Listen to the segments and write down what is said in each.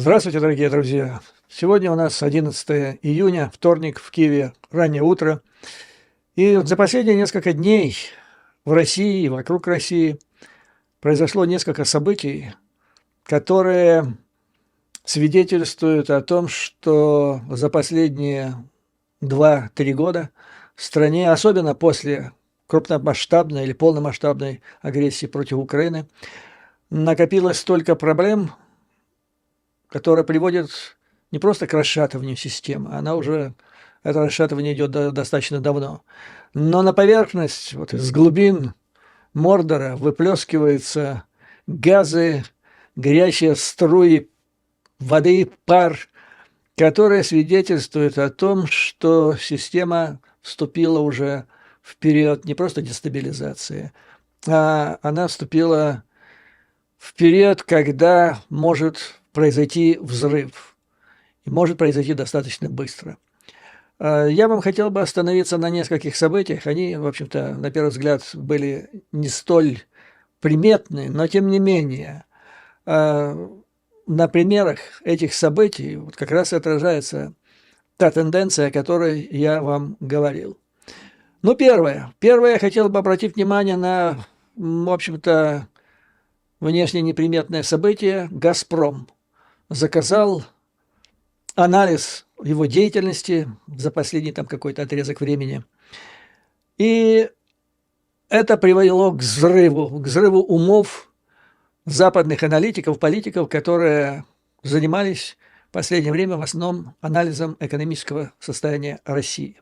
Здравствуйте, дорогие друзья! Сегодня у нас 11 июня, вторник, в Киеве, раннее утро. И вот за последние несколько дней в России и вокруг России произошло несколько событий, которые свидетельствуют о том, что за последние 2-3 года в стране, особенно после крупномасштабной или полномасштабной агрессии против Украины, накопилось столько проблем, которая приводит не просто к расшатыванию системы, это расшатывание идет достаточно давно. Но на поверхность, вот из глубин Мордора выплескиваются газы, горячие струи воды, пар, которые свидетельствуют о том, что система вступила уже в период не просто дестабилизации, а она вступила в период, когда может произойти взрыв. И может произойти достаточно быстро. Я вам хотел бы остановиться на нескольких событиях. Они, в общем-то, на первый взгляд, были не столь приметны, но тем не менее, на примерах этих событий вот как раз отражается та тенденция, о которой я вам говорил. Ну, первое. Первое, я хотел бы обратить внимание на, в общем-то, внешне неприметное событие. «Газпром» заказал анализ его деятельности за последний там какой-то отрезок времени. И это привело к взрыву умов западных аналитиков, политиков, которые занимались в последнее время в основном анализом экономического состояния России.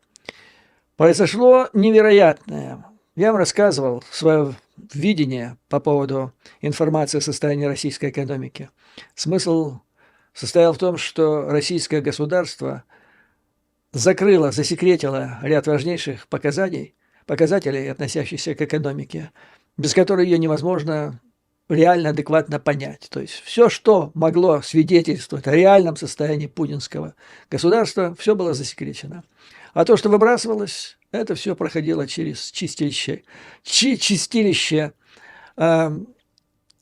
Произошло невероятное. Я вам рассказывал свое видение по поводу информации о состоянии российской экономики. Смысл состоял в том, что российское государство закрыло, засекретило ряд важнейших показателей, относящихся к экономике, без которой ее невозможно реально адекватно понять. То есть все, что могло свидетельствовать о реальном состоянии путинского государства, все было засекречено. А то, что выбрасывалось, это все проходило через чистилище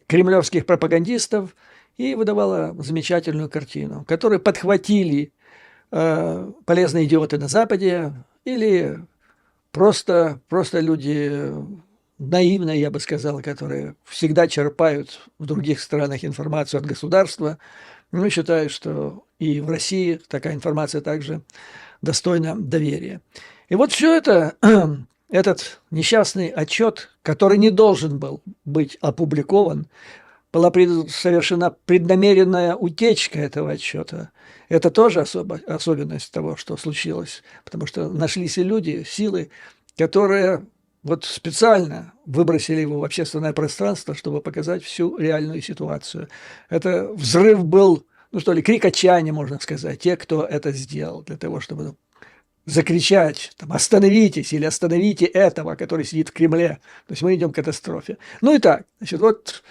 кремлевских пропагандистов и выдавало замечательную картину, которую подхватили полезные идиоты на Западе или просто люди наивные, я бы сказал, которые всегда черпают в других странах информацию от государства. Ну, считаю, что и в России такая информация также достойна доверия. И вот все это, этот несчастный отчет, который не должен был быть опубликован, была совершена преднамеренная утечка этого отчета. Это тоже особенность того, что случилось, потому что нашлись и люди, силы, которые вот специально выбросили его в общественное пространство, чтобы показать всю реальную ситуацию. Это взрыв был, ну что ли, крик отчаяния, можно сказать, те, кто это сделал, для того, чтобы закричать, там, остановитесь или остановите этого, который сидит в Кремле. То есть мы идем к катастрофе. Ну и так, значит, вот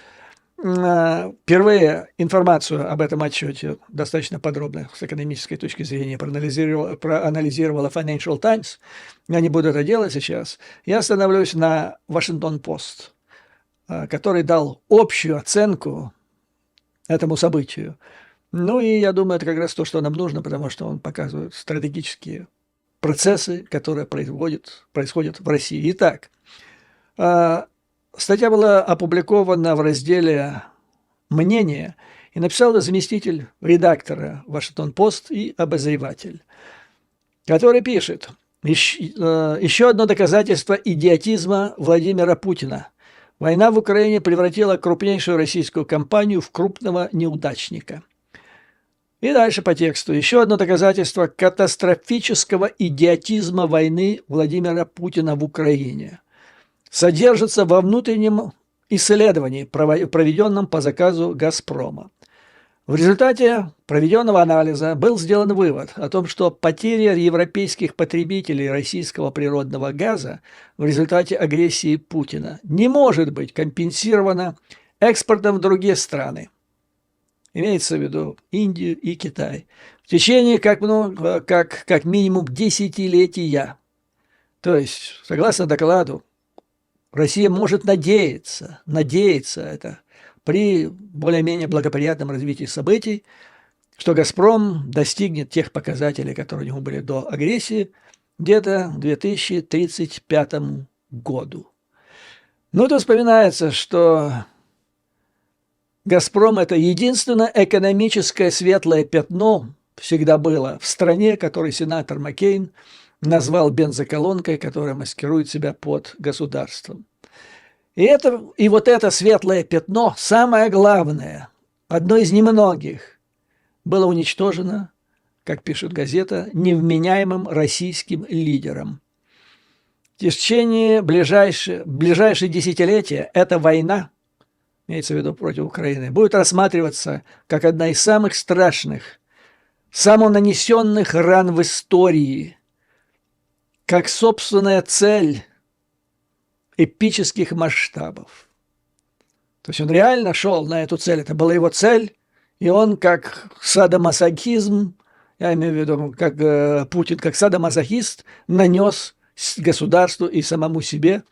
впервые информацию об этом отчете достаточно подробно с экономической точки зрения проанализировала Financial Times. Я не буду это делать сейчас. Я остановлюсь на Washington Post, который дал общую оценку этому событию. Ну и я думаю, это как раз то, что нам нужно, потому что он показывает стратегические процессы, которые происходят в России. Итак, статья была опубликована в разделе «Мнение», и написал заместитель редактора Washington Post и обозреватель, который пишет: «Еще одно доказательство идиотизма Владимира Путина. Война в Украине превратила крупнейшую российскую компанию в крупного неудачника». И дальше по тексту. «Еще одно доказательство катастрофического идиотизма войны Владимира Путина в Украине содержится во внутреннем исследовании, проведенном по заказу «Газпрома». В результате проведенного анализа был сделан вывод о том, что потеря европейских потребителей российского природного газа в результате агрессии Путина не может быть компенсирована экспортом в другие страны. Имеется в виду Индию и Китай. В течение как минимум десятилетия. То есть, согласно докладу, Россия может надеяться это при более-менее благоприятном развитии событий, что «Газпром» достигнет тех показателей, которые у него были до агрессии, где-то к 2035 году. Ну, тут вспоминается, что «Газпром» – это единственное экономическое светлое пятно всегда было в стране, которую сенатор Маккейн назвал бензоколонкой, которая маскирует себя под государством. И вот это светлое пятно, самое главное, одно из немногих, было уничтожено, как пишет газета, невменяемым российским лидером. В течение ближайшие десятилетия эта война, имеется в виду против Украины, будет рассматриваться как одна из самых страшных, самонанесенных ран в истории, как собственная цель эпических масштабов. То есть он реально шел на эту цель, это была его цель, и он как садомазохизм, я имею в виду, как Путин, как садомазохист, нанес государству и самому себе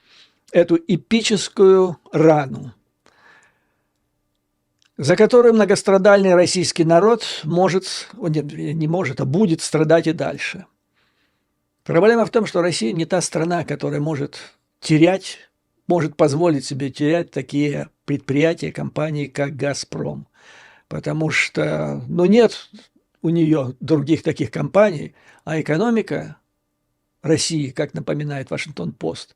эту эпическую рану, за которую многострадальный российский народ может, не может, а будет страдать и дальше. Проблема в том, что Россия не та страна, которая может позволить себе терять такие предприятия, компании, как «Газпром». Потому что, нет у нее других таких компаний, а экономика России, как напоминает Вашингтон-Пост,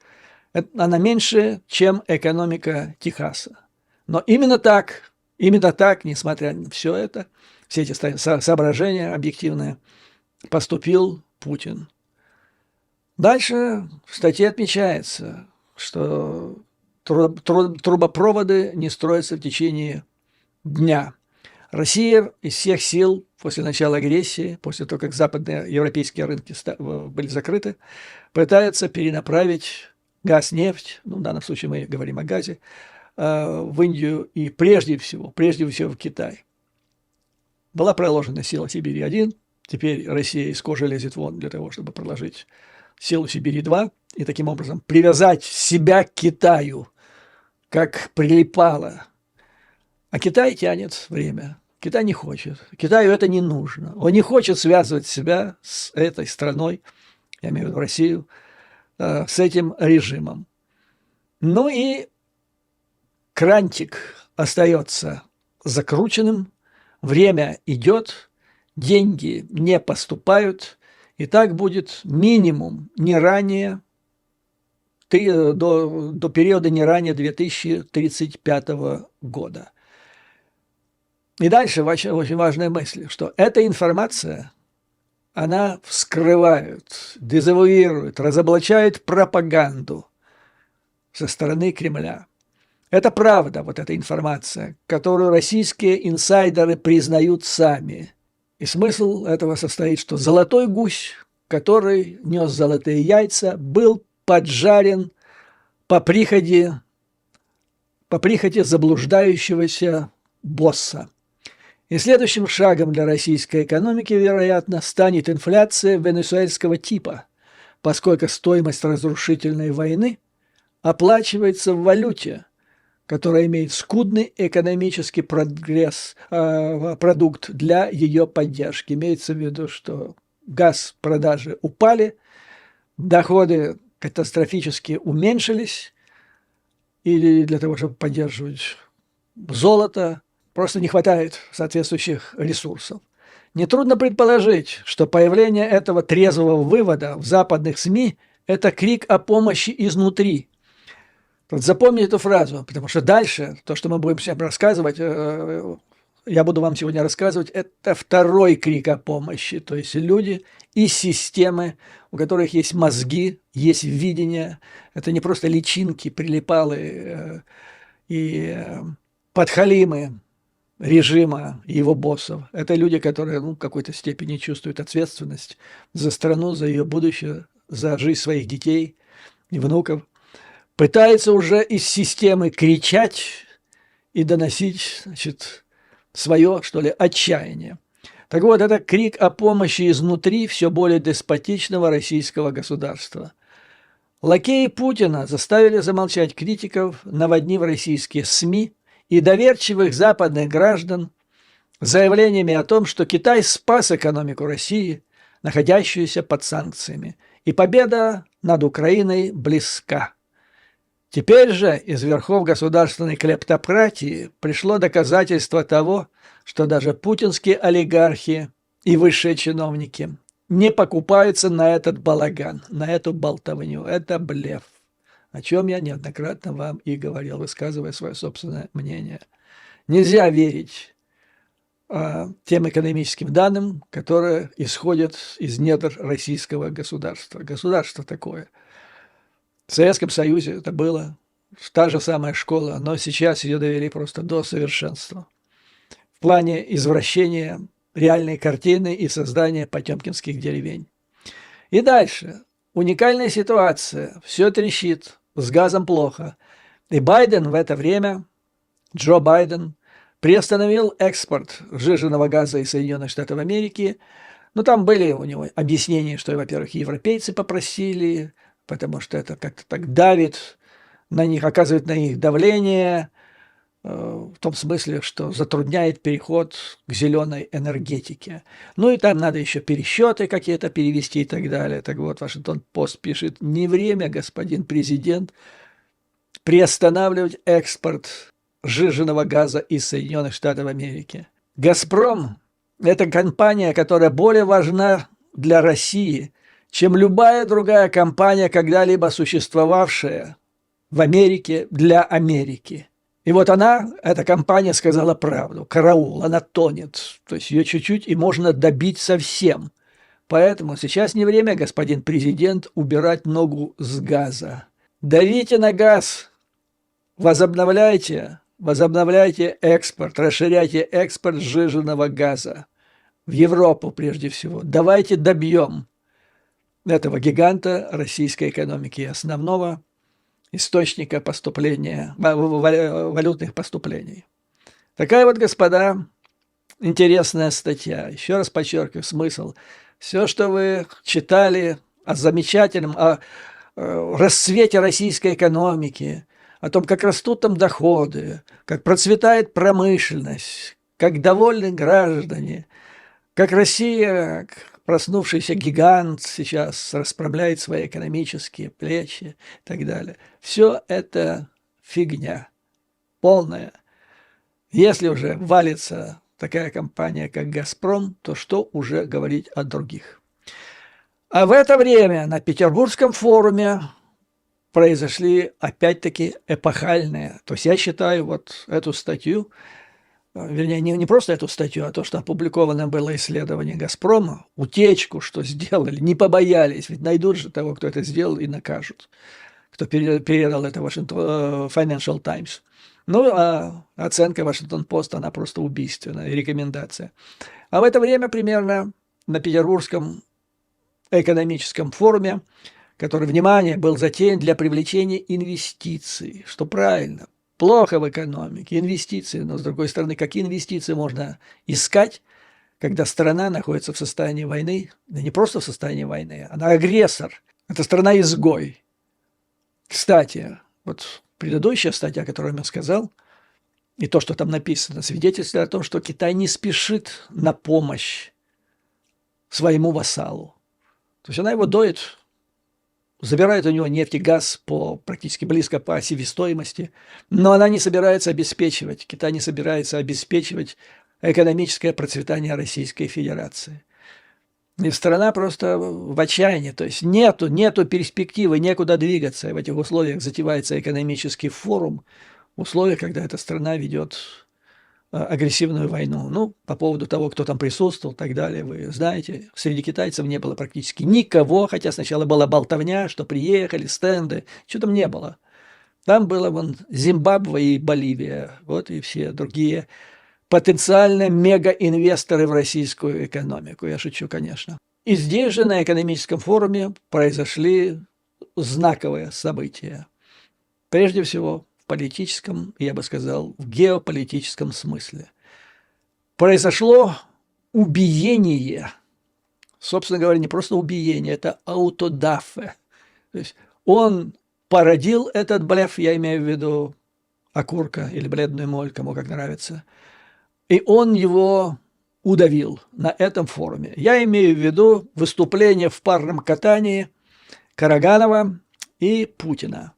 она меньше, чем экономика Техаса. Но именно так, несмотря на все это, все эти соображения объективные, поступил Путин. Дальше в статье отмечается, что трубопроводы не строятся в течение дня. Россия из всех сил после начала агрессии, после того, как западные европейские рынки были закрыты, пытается перенаправить газ, нефть, в данном случае мы говорим о газе, в Индию и прежде всего в Китай. Была проложена сила Сибири-1, теперь Россия из кожи лезет вон для того, чтобы проложить силу Сибири-2 и таким образом привязать себя к Китаю, как прилипало. А Китай тянет время. Китай не хочет. Китаю это не нужно. Он не хочет связывать себя с этой страной, я имею в виду Россию, с этим режимом. Ну и крантик остается закрученным, время идет, деньги не поступают, и так будет минимум не ранее, до периода не ранее 2035 года. И дальше очень важная мысль, что эта информация, она вскрывает, дезавуирует, разоблачает пропаганду со стороны Кремля. Это правда, вот эта информация, которую российские инсайдеры признают сами. И смысл этого состоит, что золотой гусь, который нес золотые яйца, был поджарен по прихоти заблуждающегося босса. И следующим шагом для российской экономики, вероятно, станет инфляция венесуэльского типа, поскольку стоимость разрушительной войны оплачивается в валюте, которая имеет скудный экономический продукт для ее поддержки. Имеется в виду, что продажи упали, доходы катастрофически уменьшились, или для того, чтобы поддерживать золото, просто не хватает соответствующих ресурсов. Нетрудно предположить, что появление этого трезвого вывода в западных СМИ – это крик о помощи изнутри. Вот запомни эту фразу, потому что дальше, то, что мы будем всем рассказывать, я буду вам сегодня рассказывать, это второй крик о помощи. То есть люди из системы, у которых есть мозги, есть видение. Это не просто личинки, прилипалы и подхалимы режима и его боссов. Это люди, которые в какой-то степени чувствуют ответственность за страну, за ее будущее, за жизнь своих детей и внуков. Пытаются уже из системы кричать и доносить, свое, отчаяние. Так вот, это крик о помощи изнутри все более деспотичного российского государства. Лакеи Путина заставили замолчать критиков, наводнив российские СМИ и доверчивых западных граждан заявлениями о том, что Китай спас экономику России, находящуюся под санкциями, и победа над Украиной близка. Теперь же из верхов государственной клептократии пришло доказательство того, что даже путинские олигархи и высшие чиновники не покупаются на этот балаган, на эту болтовню. Это блеф, о чем я неоднократно вам и говорил, высказывая свое собственное мнение. Нельзя верить тем экономическим данным, которые исходят из недр российского государства. Государство такое. В Советском Союзе это было та же самая школа, но сейчас ее довели просто до совершенства. В плане извращения реальной картины и создания потемкинских деревень. И дальше. Уникальная ситуация. Все трещит. С газом плохо. И Байден в это время, Джо Байден, приостановил экспорт сжиженного газа из Соединенных Штатов Америки. Но там были у него объяснения, что, во-первых, европейцы попросили, потому что это как-то так давит на них, оказывает на них давление, в том смысле, что затрудняет переход к зеленой энергетике. Ну и там надо еще пересчеты какие-то перевести и так далее. Так вот, Вашингтон-Пост пишет: не время, господин президент, приостанавливать экспорт сжиженного газа из Соединенных Штатов Америки. «Газпром» – это компания, которая более важна для России, чем любая другая компания, когда-либо существовавшая в Америке для Америки. И вот она, эта компания, сказала правду. Караул, она тонет. То есть ее чуть-чуть и можно добить совсем. Поэтому сейчас не время, господин президент, убирать ногу с газа. Давите на газ, возобновляйте экспорт, расширяйте экспорт сжиженного газа в Европу прежде всего. Давайте добьем этого гиганта российской экономики, основного источника поступления, валютных поступлений. Такая вот, господа, интересная статья. Еще раз подчеркиваю смысл. Все, что вы читали о замечательном, о расцвете российской экономики, о том, как растут там доходы, как процветает промышленность, как довольны граждане, как Россия, проснувшийся гигант, сейчас расправляет свои экономические плечи и так далее. Все это фигня полная. Если уже валится такая компания, как «Газпром», то что уже говорить о других? А в это время на Петербургском форуме произошли опять-таки эпохальные. То есть я считаю вот эту статью, вернее, не просто эту статью, а то, что опубликовано было исследование «Газпрома», утечку, что сделали, не побоялись, ведь найдут же того, кто это сделал, и накажут, кто передал это Financial Times. Ну, а оценка Вашингтон-Пост, она просто убийственная, рекомендация. А в это время примерно на Петербургском экономическом форуме, который, внимание, был затеян для привлечения инвестиций, что правильно. Плохо в экономике, инвестиции, но, с другой стороны, какие инвестиции можно искать, когда страна находится в состоянии войны, да не просто в состоянии войны, она агрессор, это страна-изгой. Кстати, вот предыдущая статья, которую я сказал, и то, что там написано, свидетельствует о том, что Китай не спешит на помощь своему вассалу. То есть она его доит, забирает у него нефть и газ практически близко по себестоимости, но она не собирается обеспечивать, Китай не собирается обеспечивать экономическое процветание Российской Федерации. И страна просто в отчаянии, то есть нету перспективы, некуда двигаться. И в этих условиях затевается экономический форум, условиях, когда эта страна ведет агрессивную войну. Ну, по поводу того, кто там присутствовал и так далее, вы знаете, среди китайцев не было практически никого, хотя сначала была болтовня, что приехали, стенды, чего там не было. Там было вон Зимбабве и Боливия, вот и все другие потенциально мегаинвесторы в российскую экономику. Я шучу, конечно. И здесь же на экономическом форуме произошли знаковые события. Прежде всего, политическом, я бы сказал, в геополитическом смысле. Произошло убиение, собственно говоря, не просто убиение, это аутодафе. То есть он породил этот блеф, я имею в виду окурка или бледную моль, кому как нравится. и он его удавил на этом форуме. Я имею в виду выступление в парном катании Караганова и Путина.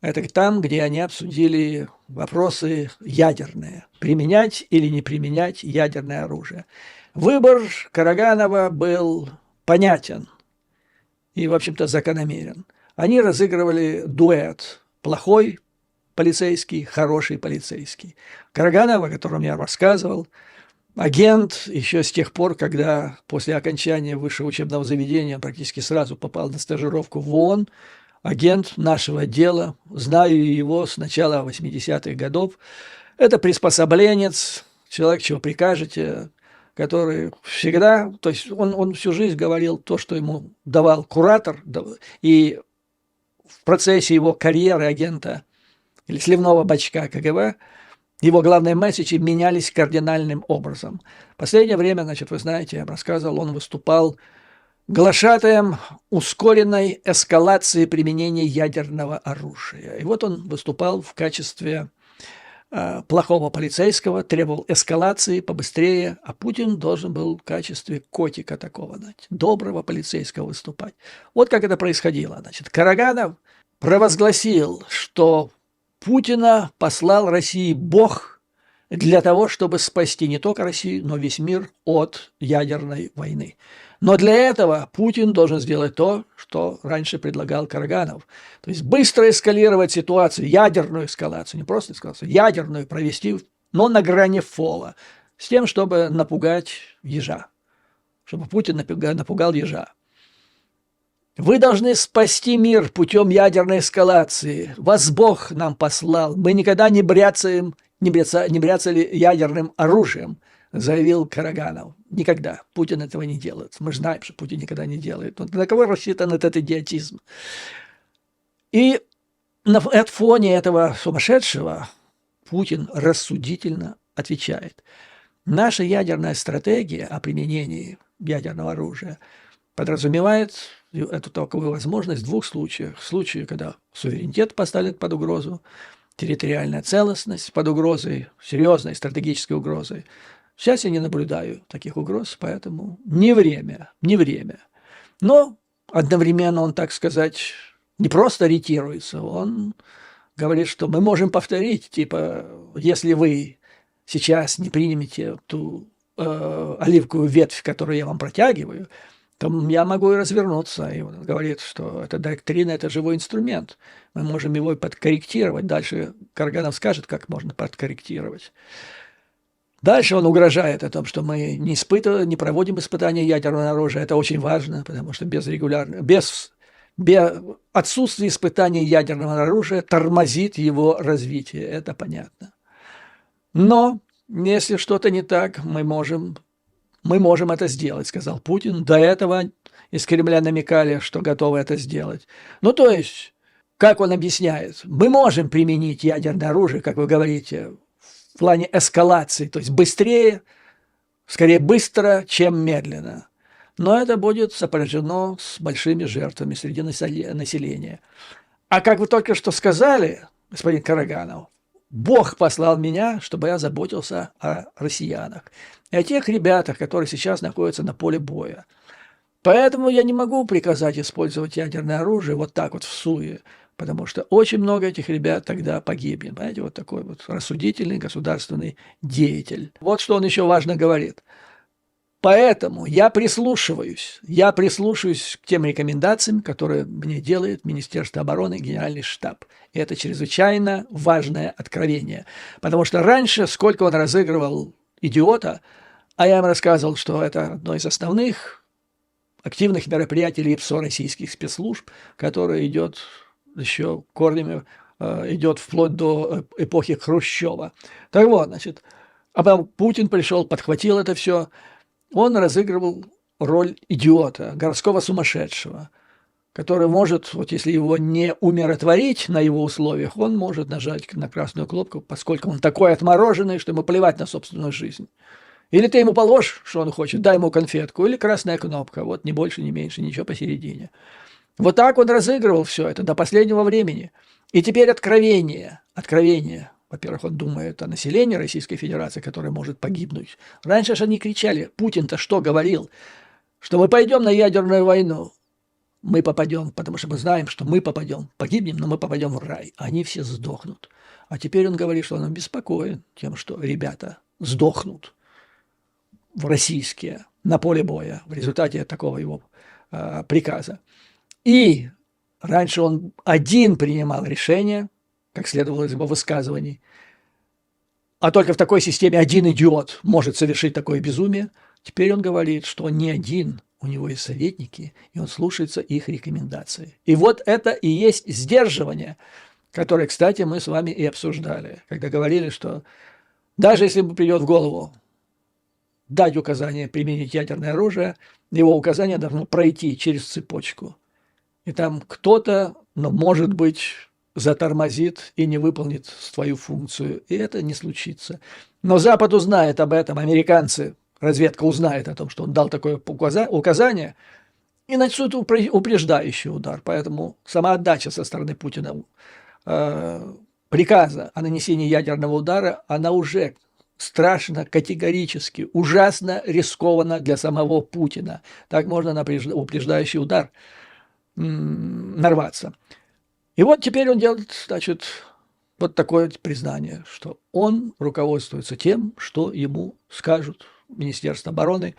Это там, где они обсудили вопросы ядерные. Применять или не применять ядерное оружие. Выбор Караганова был понятен и, в общем-то, закономерен. Они разыгрывали дуэт. Плохой полицейский, хороший полицейский. Караганов, о котором я рассказывал, агент еще с тех пор, когда после окончания высшего учебного заведения практически сразу попал на стажировку в ООН, агент нашего отдела, знаю его с начала 80-х годов. Это приспособленец, человек, чего прикажете, который всегда, то есть он всю жизнь говорил то, что ему давал куратор, и в процессе его карьеры агента или сливного бачка КГБ его главные месседжи менялись кардинальным образом. В последнее время, значит, вы знаете, я рассказывал, он выступал глашатаем ускоренной эскалации применения ядерного оружия. И вот он выступал в качестве плохого полицейского, требовал эскалации побыстрее, а Путин должен был в качестве котика такого, значит, доброго полицейского выступать. Вот как это происходило. Значит, Караганов провозгласил, что Путина послал России Бог для того, чтобы спасти не только Россию, но весь мир от ядерной войны. Но для этого Путин должен сделать то, что раньше предлагал Караганов. То есть быстро эскалировать ситуацию, ядерную эскалацию, не просто эскалацию, ядерную провести, но на грани фола, с тем, чтобы напугать ежа, чтобы Путин напугал ежа. Вы должны спасти мир путем ядерной эскалации. Вас Бог нам послал. Мы никогда не бряцали ядерным оружием, заявил Караганов. Никогда. Путин этого не делает. Мы знаем, что Путин никогда не делает. На кого рассчитан этот идиотизм? И на фоне этого сумасшедшего Путин рассудительно отвечает. Наша ядерная стратегия о применении ядерного оружия подразумевает эту такую возможность в двух случаях. В случае, когда суверенитет поставлен под угрозу, территориальная целостность под угрозой, серьезной стратегической угрозой. Сейчас я не наблюдаю таких угроз, поэтому не время. Но одновременно он, так сказать, не просто ретируется, он говорит, что мы можем повторить, типа, если вы сейчас не примете ту оливковую ветвь, которую я вам протягиваю, то я могу и развернуться. И он говорит, что эта доктрина – это живой инструмент. Мы можем его подкорректировать. Дальше Караганов скажет, как можно подкорректировать. Дальше он угрожает о том, что мы не проводим испытания ядерного оружия. Это очень важно, потому что без отсутствия испытаний ядерного оружия тормозит его развитие. Это понятно. Но если что-то не так, мы можем это сделать, сказал Путин. До этого из Кремля намекали, что готовы это сделать. Ну, то есть, как он объясняет, мы можем применить ядерное оружие, как вы говорите, в плане эскалации, то есть быстрее, скорее быстро, чем медленно. Но это будет сопряжено с большими жертвами среди населения. А как вы только что сказали, господин Караганов, Бог послал меня, чтобы я заботился о россиянах и о тех ребятах, которые сейчас находятся на поле боя. Поэтому я не могу приказать использовать ядерное оружие вот так вот в суе, потому что очень много этих ребят тогда погибнет. Понимаете, вот такой вот рассудительный государственный деятель. Вот что он еще важно говорит. Поэтому я прислушиваюсь к тем рекомендациям, которые мне делает Министерство обороны, Генеральный штаб. И это чрезвычайно важное откровение. Потому что раньше, сколько он разыгрывал идиота, а я им рассказывал, что это одно из основных активных мероприятий ИПСО российских спецслужб, которое идет еще корнями, идет вплоть до эпохи Хрущева. Так вот, значит, а потом Путин пришел, подхватил это все. Он разыгрывал роль идиота, городского сумасшедшего, который может, вот если его не умиротворить на его условиях, он может нажать на красную кнопку, поскольку он такой отмороженный, что ему плевать на собственную жизнь. Или ты ему положишь, что он хочет, дай ему конфетку, или красная кнопка, вот ни больше, ни меньше, ничего посередине. Вот так он разыгрывал все это до последнего времени. И теперь откровение, Во-первых, он думает о населении Российской Федерации, которое может погибнуть. Раньше же они кричали, Путин-то что говорил? Что мы пойдем на ядерную войну. Мы попадем, потому что мы знаем, что мы попадем, погибнем, но мы попадем в рай. Они все сдохнут. А теперь он говорит, что он обеспокоен тем, что ребята сдохнут в российские на поле боя в результате такого его приказа. И раньше он один принимал решение, как следовало из его высказываний, а только в такой системе один идиот может совершить такое безумие. Теперь он говорит, что он не один, у него есть советники, и он слушается их рекомендаций. И вот это и есть сдерживание, которое, кстати, мы с вами и обсуждали, когда говорили, что даже если ему придет в голову дать указание применить ядерное оружие, его указание должно пройти через цепочку. И там кто-то, может быть, затормозит и не выполнит свою функцию. И это не случится. Но Запад узнает об этом, американцы, разведка узнает о том, что он дал такое указание, и начнут упреждающий удар. Поэтому сама отдача со стороны Путина приказа о нанесении ядерного удара, она уже страшно, категорически, ужасно рискованно для самого Путина. Так можно на упреждающий удар нарваться. И вот теперь он делает, значит, вот такое признание, что он руководствуется тем, что ему скажут Министерство обороны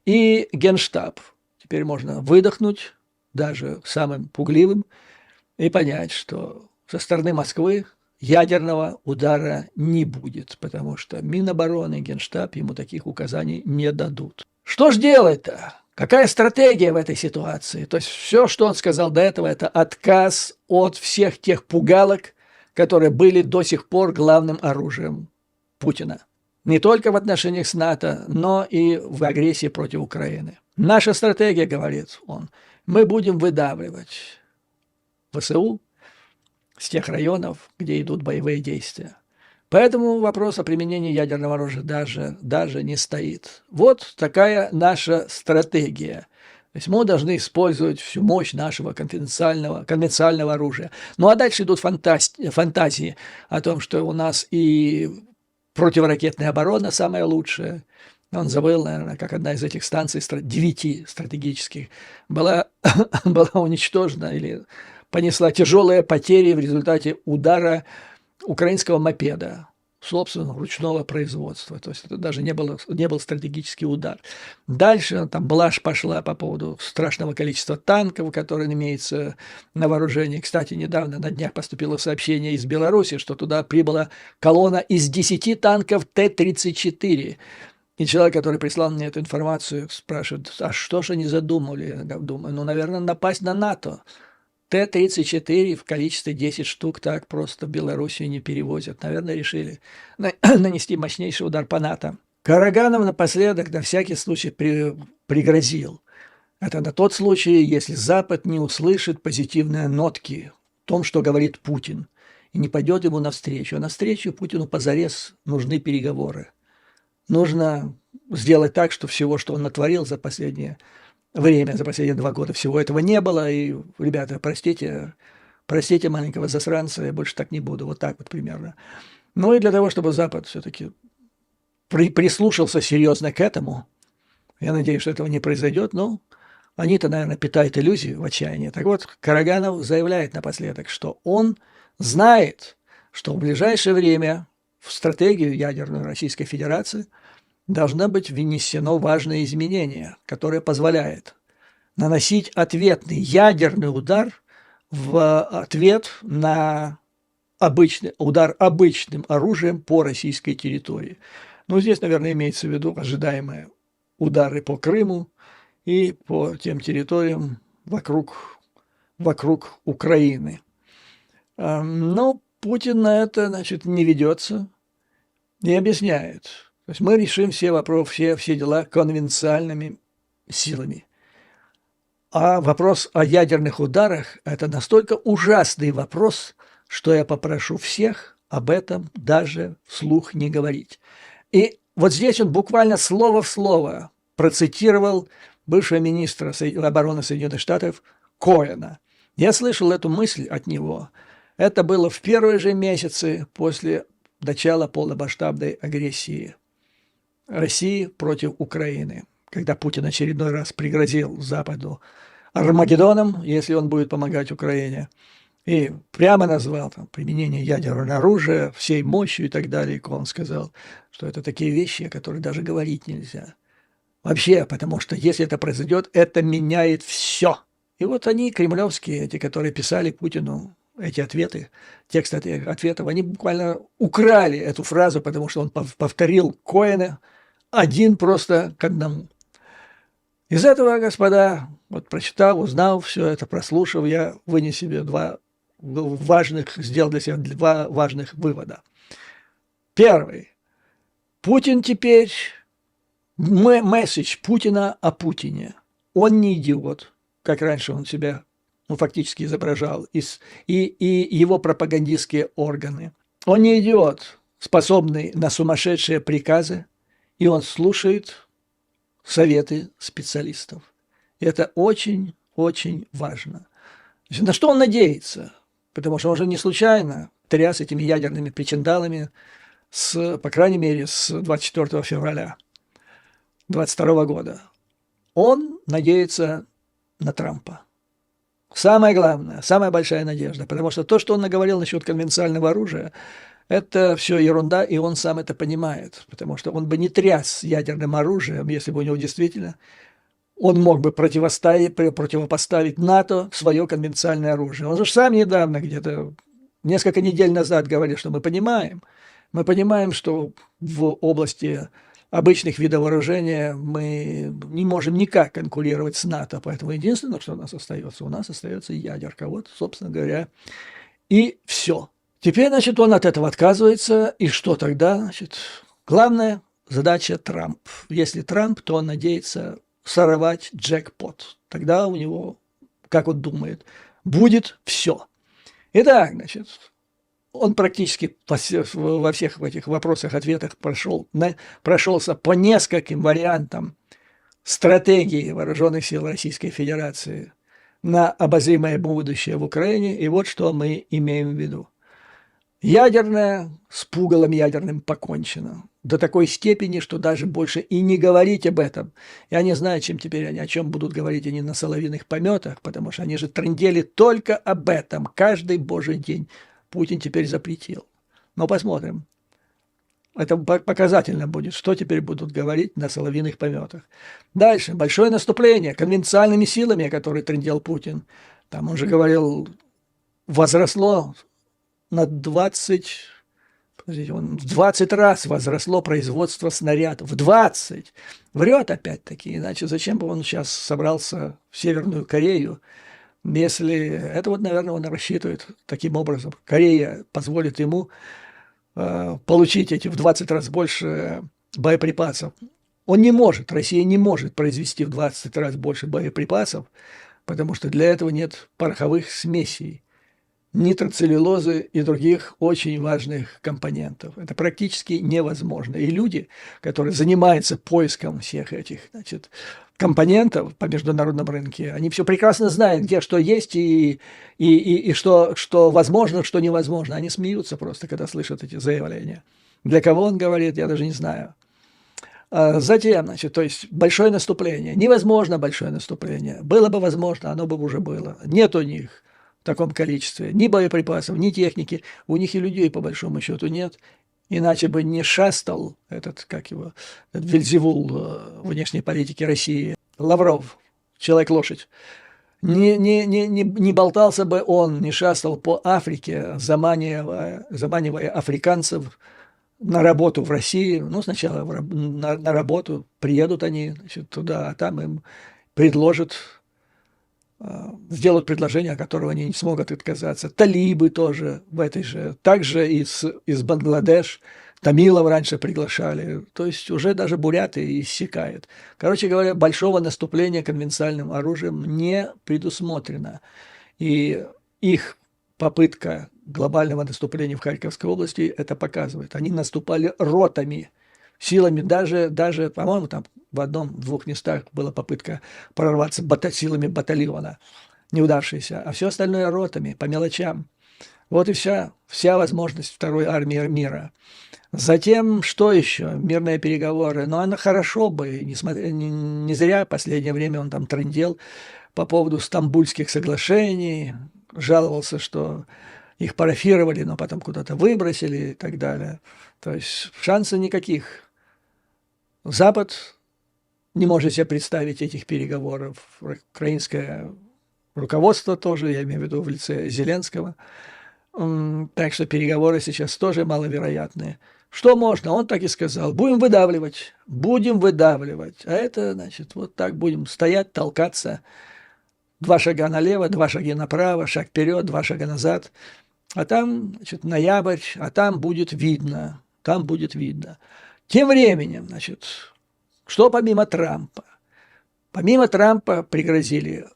и Генштаб. Теперь можно выдохнуть, даже самым пугливым, и понять, что со стороны Москвы ядерного удара не будет, потому что Минобороны и Генштаб ему таких указаний не дадут. Что ж делать-то? Какая стратегия в этой ситуации? То есть все, что он сказал до этого, это отказ от всех тех пугалок, которые были до сих пор главным оружием Путина. Не только в отношениях с НАТО, но и в агрессии против Украины. Наша стратегия, говорит он, мы будем выдавливать ВСУ с тех районов, где идут боевые действия. Поэтому вопрос о применении ядерного оружия даже не стоит. Вот такая наша стратегия. То есть мы должны использовать всю мощь нашего конвенционального оружия. Ну а дальше идут фантазии о том, что у нас и противоракетная оборона самая лучшая. Он забыл, наверное, как одна из этих станций, 9 стратегических, была уничтожена или понесла тяжелые потери в результате удара украинского мопеда, собственно, ручного производства. То есть это даже не был стратегический удар. Дальше там блажь пошла по поводу страшного количества танков, которые имеются на вооружении. Кстати, недавно на днях поступило сообщение из Беларуси, что туда прибыла колонна из 10 танков Т-34. И человек, который прислал мне эту информацию, спрашивает, а что же они задумали? Я думаю, наверное, напасть на НАТО. Т-34 в количестве 10 штук так просто в Белоруссию не перевозят. Наверное, решили нанести мощнейший удар по НАТО. Караганов напоследок на всякий случай пригрозил. Это на тот случай, если Запад не услышит позитивные нотки в том, что говорит Путин, и не пойдет ему навстречу. А навстречу Путину позарез нужны переговоры. Нужно сделать так, что всего, что он натворил за последнее время, за последние 2 года, всего этого не было. И, ребята, простите маленького засранца, я больше так не буду. Вот так вот примерно. Ну и для того, чтобы Запад все-таки прислушался серьезно к этому, я надеюсь, что этого не произойдет, но они-то, наверное, питают иллюзию в отчаянии. Так вот, Караганов заявляет напоследок, что он знает, что в ближайшее время в стратегию ядерную Российской Федерации должно быть внесено важное изменение, которое позволяет наносить ответный ядерный удар в ответ на обычный удар обычным оружием по российской территории. Ну, здесь, наверное, имеется в виду ожидаемые удары по Крыму и по тем территориям вокруг Украины. Но Путин на это, значит, не ведется и объясняет. То есть мы решим все вопросы, все дела конвенциальными силами. А вопрос о ядерных ударах – это настолько ужасный вопрос, что я попрошу всех об этом даже вслух не говорить. И вот здесь он буквально слово в слово процитировал бывшего министра обороны Соединенных Штатов Коэна. Я слышал эту мысль от него. Это было в первые же месяцы после начала полномасштабной агрессии России против Украины, когда Путин очередной раз пригрозил Западу Армагеддоном, если он будет помогать Украине, и прямо назвал там применение ядерного оружия всей мощью и так далее. И он сказал, что это такие вещи, о которых даже говорить нельзя. Вообще, потому что если это произойдет, это меняет все. И вот они, кремлевские, эти, которые писали Путину эти ответы, текст этих ответов, они буквально украли эту фразу, потому что он повторил Коэна один просто к одному. Из этого, господа, вот прочитав, узнав все это, прослушав, я вынес себе сделал для себя два важных вывода. Первый. Путин теперь, месседж Путина о Путине. Он не идиот, как раньше он себя фактически изображал, и его пропагандистские органы. Он не идиот, способный на сумасшедшие приказы, и он слушает советы специалистов. И это очень-очень важно. Значит, на что он надеется? Потому что он же не случайно тряс этими ядерными причиндалами, по крайней мере, с 24 февраля 2022 года. Он надеется на Трампа. Самое главное, самая большая надежда, потому что то, что он наговорил насчет конвенционального оружия, это все ерунда, и он сам это понимает, потому что он бы не тряс ядерным оружием, если бы у него действительно он мог бы противопоставить НАТО свое конвенциональное оружие. Он же сам недавно, где-то несколько недель назад говорил, что мы понимаем, что в области обычных видов вооружения мы не можем никак конкурировать с НАТО, поэтому единственное, что у нас остается ядерка. Вот, собственно говоря, и все. Теперь, значит, он от этого отказывается, и что тогда? Значит, главная задача Трамп. Если Трамп, то он надеется сорвать джекпот. Тогда у него, как он думает, будет все. Итак, значит, он практически во всех этих вопросах-ответах прошелся по нескольким вариантам стратегии вооруженных сил Российской Федерации на обозримое будущее в Украине. И вот что мы имеем в виду. Ядерное с пугалом ядерным покончено. До такой степени, что даже больше и не говорить об этом. Я не знаю, о чем будут говорить они на соловьиных пометах, потому что они же трындели только об этом каждый божий день. Путин теперь запретил. Но посмотрим. Это показательно будет, что теперь будут говорить на соловьиных пометах. Дальше. Большое наступление конвенциональными силами, о которых трындел Путин. Там он же говорил, возросло на 20 раз возросло производство снарядов. В 20! Врет опять-таки, иначе зачем бы он сейчас собрался в Северную Корею, если это вот, наверное, он рассчитывает таким образом. Корея позволит ему получить эти в 20 раз больше боеприпасов. Россия не может произвести в 20 раз больше боеприпасов, потому что для этого нет пороховых смесей, нитроцеллюлозы и других очень важных компонентов. Это практически невозможно. И люди, которые занимаются поиском всех этих, значит, компонентов по международном рынке, они все прекрасно знают, где что есть и что возможно, что невозможно. Они смеются просто, когда слышат эти заявления. Для кого он говорит, я даже не знаю. Затем, значит, то есть большое наступление. Невозможно большое наступление. Было бы возможно, оно бы уже было. Нет у них в таком количестве ни боеприпасов, ни техники. У них и людей, по большому счету, нет. Иначе бы не шастал этот Вельзевул внешней политики России, Лавров, человек-лошадь. Не болтался бы он, не шастал по Африке, заманивая африканцев на работу в России. Ну, сначала на работу приедут они, значит, туда, а там им сделают предложение, от которого они не смогут отказаться. Талибы тоже в этой же. Также из Бангладеш. Тамилов раньше приглашали. То есть уже даже буряты иссякают. Короче говоря, большого наступления конвенциональным оружием не предусмотрено. И их попытка глобального наступления в Харьковской области это показывает. Они наступали ротами, силами, даже по-моему, там в одном-двух местах была попытка прорваться силами батальона, неудавшаяся, а все остальное ротами, по мелочам. Вот и вся возможность второй армии мира. Затем, что еще? Мирные переговоры. Но оно хорошо бы, не зря в последнее время он там трындел по поводу Стамбульских соглашений, жаловался, что их парафировали, но потом куда-то выбросили и так далее. То есть шансов никаких. Запад не может себе представить этих переговоров. Украинское руководство тоже, я имею в виду в лице Зеленского. Так что переговоры сейчас тоже маловероятные. Что можно? Он так и сказал. Будем выдавливать. Будем выдавливать. А это, значит, вот так будем стоять, толкаться. 2 шага налево, 2 шага направо, шаг вперед, 2 шага назад. А там, значит, ноябрь, а там будет видно. Там будет видно. Тем временем, значит, что помимо Трампа? Помимо Трампа пригрозили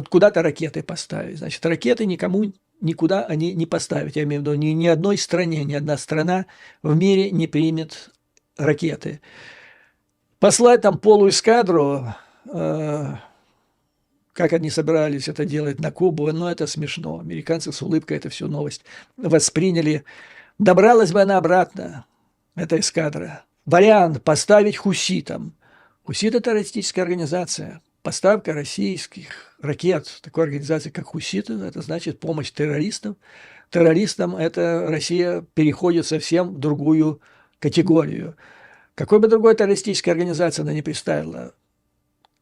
куда-то ракеты поставить. Значит, ракеты никуда они не поставят. Я имею в виду, ни одной стране, ни одна страна в мире не примет ракеты. Послать там полуэскадру, как они собирались это делать на Кубу, но это смешно. Американцы с улыбкой эту всю новость восприняли. Добралась бы она обратно, эта эскадра. Вариант – поставить хуситам. Хуситы – террористическая организация. Поставка российских ракет такой организации, как хуситы, это значит помощь террористам. Террористам это Россия переходит совсем в другую категорию. Какой бы другой террористической организации она не представила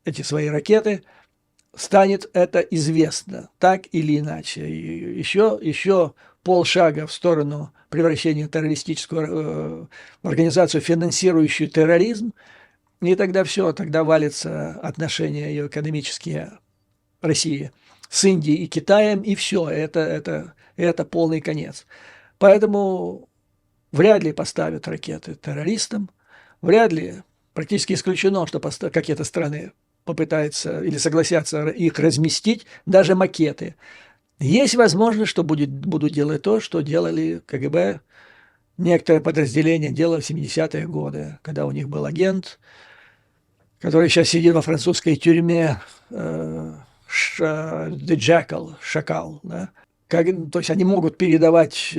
эти свои ракеты, станет это известно, так или иначе. И еще полшага в сторону превращения террористическую организацию, финансирующую терроризм, и тогда все, тогда валятся отношения ее экономические России с Индией и Китаем, и все, это полный конец. Поэтому вряд ли поставят ракеты террористам, вряд ли, практически исключено, что какие-то страны попытаются или согласятся их разместить, даже макеты. Есть возможность, что будут делать то, что делали КГБ, некоторые подразделения делали в 70-е годы, когда у них был агент, который сейчас сидит во французской тюрьме, The Jackal, шакал. Да? То есть они могут передавать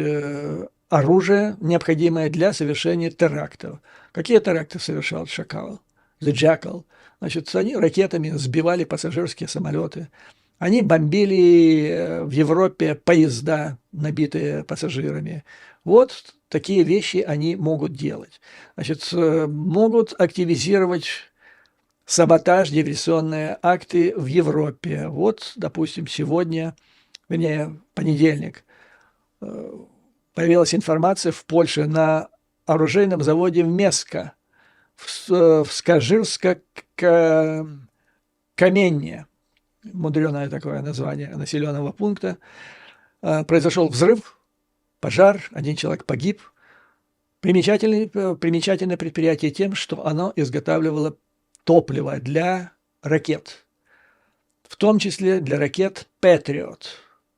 оружие, необходимое для совершения терактов. Какие теракты совершал шакал? The Jackal. Значит, они ракетами сбивали пассажирские самолеты. Они бомбили в Европе поезда, набитые пассажирами. Вот такие вещи они могут делать. Значит, могут активизировать саботаж, диверсионные акты в Европе. Вот, допустим, сегодня, вернее, понедельник, появилась информация в Польше на оружейном заводе в Меско, в Скажирско-Каменне, мудреное такое название населенного пункта, произошел взрыв, пожар, 1 человек погиб. Примечательное предприятие тем, что оно изготавливало топливо для ракет, в том числе для ракет Patriot.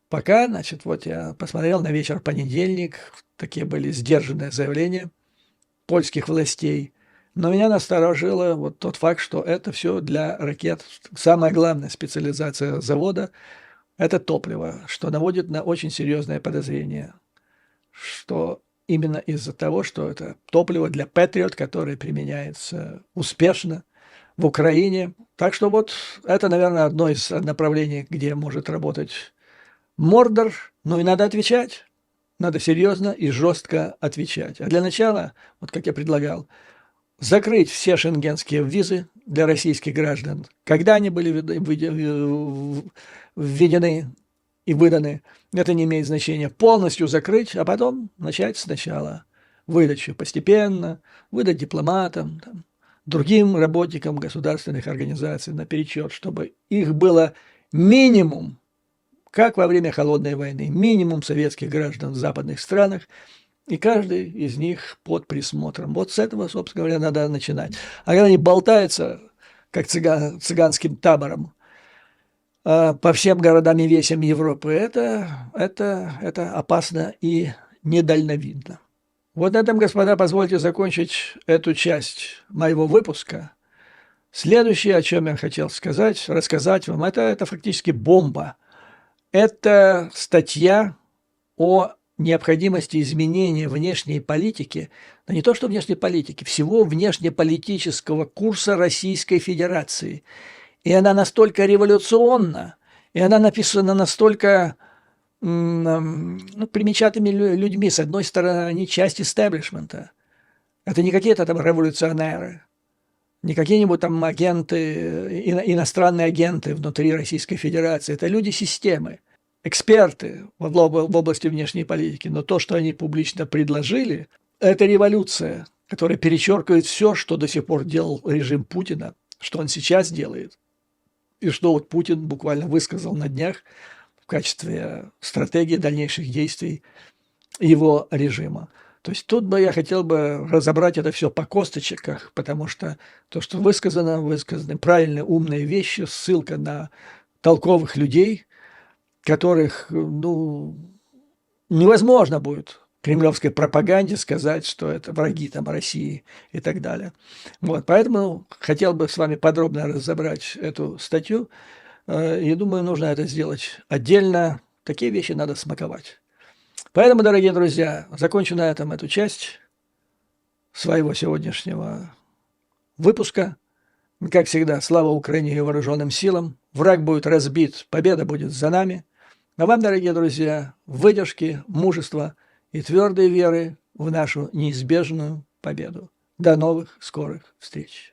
Пока, значит, вот я посмотрел на вечер понедельник, такие были сдержанные заявления польских властей, но меня насторожило вот тот факт, что это все для ракет. Самая главная специализация завода – это топливо, что наводит на очень серьезное подозрение, что именно из-за того, что это топливо для Patriot, которое применяется успешно в Украине. Так что вот это, наверное, одно из направлений, где может работать Мордор. Ну и надо отвечать. Надо серьезно и жестко отвечать. А для начала, вот как я предлагал, закрыть все шенгенские визы для российских граждан, когда они были введены и выданы, это не имеет значения. Полностью закрыть, а потом начать сначала выдачу постепенно, выдать дипломатам, другим работникам государственных организаций наперечет, чтобы их было минимум, как во время Холодной войны, минимум советских граждан в западных странах, и каждый из них под присмотром. Вот с этого, собственно говоря, надо начинать. А когда они болтаются, как цыганским табором, по всем городам и весям Европы, это опасно и недальновидно. Вот на этом, господа, позвольте закончить эту часть моего выпуска. Следующее, о чем я хотел рассказать вам, это фактически бомба. Это статья о необходимости изменения внешней политики, да не то что внешней политики, всего внешнеполитического курса Российской Федерации. И она настолько революционна, и она написана настолько примечательными людьми. С одной стороны, они часть истеблишмента. Это не какие-то там революционеры, не какие-нибудь там агенты, иностранные агенты внутри Российской Федерации. Это люди системы, эксперты в области внешней политики. Но то, что они публично предложили, это революция, которая перечеркивает все, что до сих пор делал режим Путина, что он сейчас делает. И что вот Путин буквально высказал на днях в качестве стратегии дальнейших действий его режима. То есть тут бы я хотел бы разобрать это все по косточках, потому что то, что высказаны правильные, умные вещи, ссылка на толковых людей, которых, невозможно будет кремлевской пропаганде сказать, что это враги там России и так далее. Вот, поэтому хотел бы с вами подробно разобрать эту статью, и думаю, нужно это сделать отдельно. Такие вещи надо смаковать. Поэтому, дорогие друзья, закончу на этом эту часть своего сегодняшнего выпуска. Как всегда, слава Украине и вооруженным силам. Враг будет разбит, победа будет за нами. А вам, дорогие друзья, выдержки, мужества и твердой веры в нашу неизбежную победу. До новых скорых встреч!